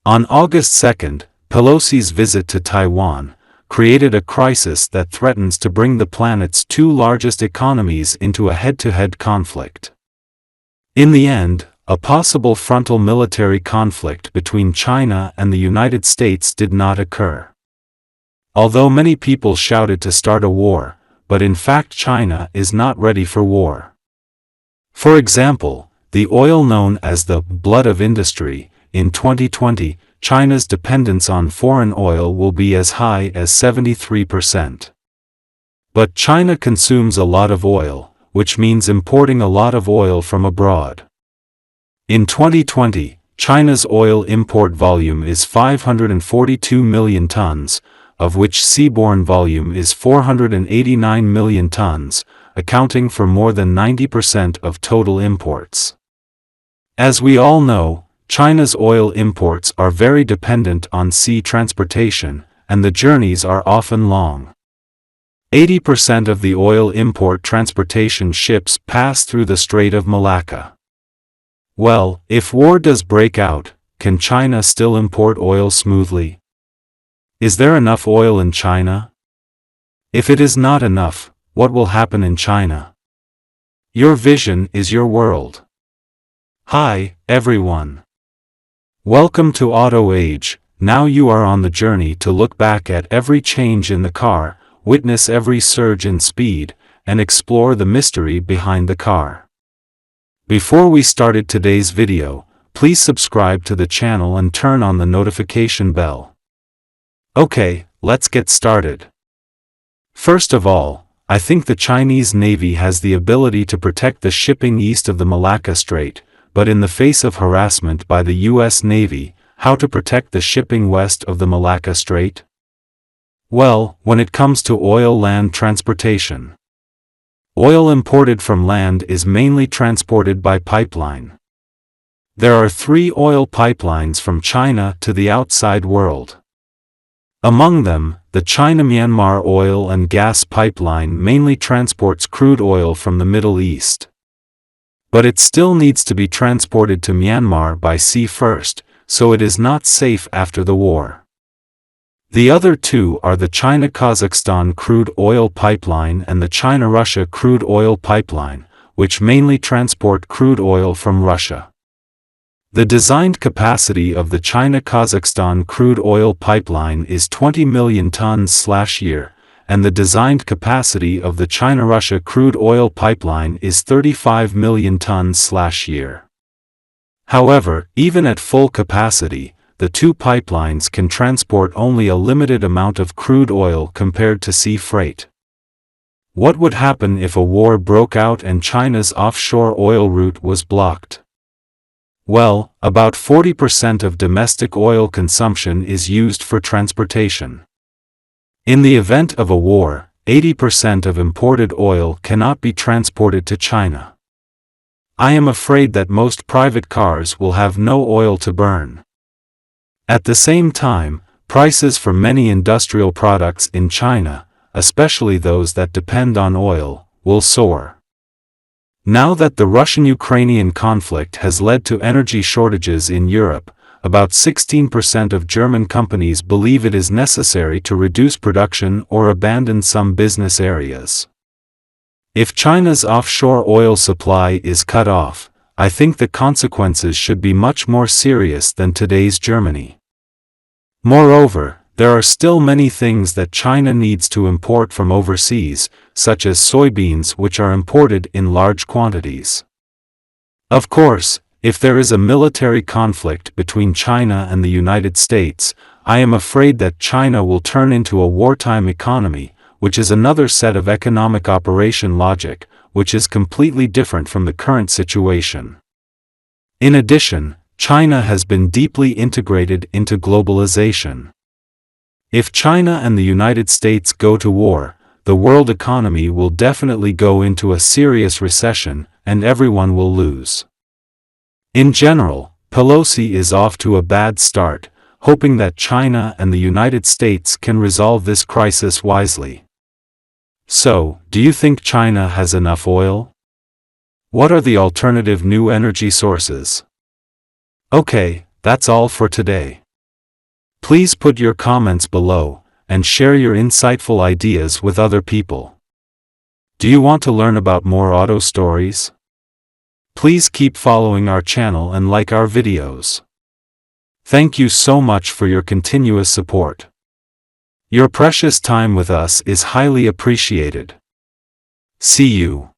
On August 2nd, Pelosi's visit to Taiwan created a crisis that threatens to bring the planet's two largest economies into a head-to-head conflict. In the end, a possible frontal military conflict between China and the United States did not occur. Although many people shouted to start a war, but in fact China is not ready for war. For example, the oil known as the blood of industry, in 2020, China's dependence on foreign oil will be as high as 73%. But China consumes a lot of oil, which means importing a lot of oil from abroad. In 2020, China's oil import volume is 542 million tons, of which seaborne volume is 489 million tons, accounting for more than 90% of total imports. As we all know, China's oil imports are very dependent on sea transportation, and the journeys are often long. 80% of the oil import transportation ships pass through the Strait of Malacca. Well, if war does break out, can China still import oil smoothly? Is there enough oil in China? If it is not enough, what will happen in China? Your vision is your world. Hi, everyone. Welcome to Auto Age. Now you are on the journey to look back at every change in the car, witness every surge in speed, and explore the mystery behind the car. Before we started today's video, please subscribe to the channel and turn on the notification bell. Okay, let's get started. First of all, I think the Chinese Navy has the ability to protect the shipping east of the Malacca Strait, but in the face of harassment by the U.S. Navy, how to protect the shipping west of the Malacca Strait? Well, when it comes to oil land transportation. Oil imported from land is mainly transported by pipeline. There are 3 oil pipelines from China to the outside world. Among them, the China-Myanmar oil and gas pipeline mainly transports crude oil from the Middle East. But it still needs to be transported to Myanmar by sea first, so it is not safe after the war. The other 2 are the China-Kazakhstan crude oil pipeline and the China-Russia crude oil pipeline, which mainly transport crude oil from Russia. The designed capacity of the China-Kazakhstan crude oil pipeline is 20 million tons/year, and the designed capacity of the China-Russia crude oil pipeline is 35 million tons/year. However, even at full capacity, the 2 pipelines can transport only a limited amount of crude oil compared to sea freight. What would happen if a war broke out and China's offshore oil route was blocked? Well, about 40% of domestic oil consumption is used for transportation. In the event of a war, 80% of imported oil cannot be transported to China. I am afraid that most private cars will have no oil to burn. At the same time, prices for many industrial products in China, especially those that depend on oil, will soar. Now that the Russian-Ukrainian conflict has led to energy shortages in Europe, about 16% of German companies believe it is necessary to reduce production or abandon some business areas. If China's offshore oil supply is cut off, I think the consequences should be much more serious than today's Germany. Moreover, there are still many things that China needs to import from overseas, such as soybeans, which are imported in large quantities. Of course, if there is a military conflict between China and the United States, I am afraid that China will turn into a wartime economy, which is another set of economic operation logic, which is completely different from the current situation. In addition, China has been deeply integrated into globalization. If China and the United States go to war, the world economy will definitely go into a serious recession, and everyone will lose. In general, Pelosi is off to a bad start, hoping that China and the United States can resolve this crisis wisely. So, do you think China has enough oil? What are the alternative new energy sources? Okay, that's all for today. Please put your comments below, and share your insightful ideas with other people. Do you want to learn about more auto stories? Please keep following our channel and like our videos. Thank you so much for your continuous support. Your precious time with us is highly appreciated. See you.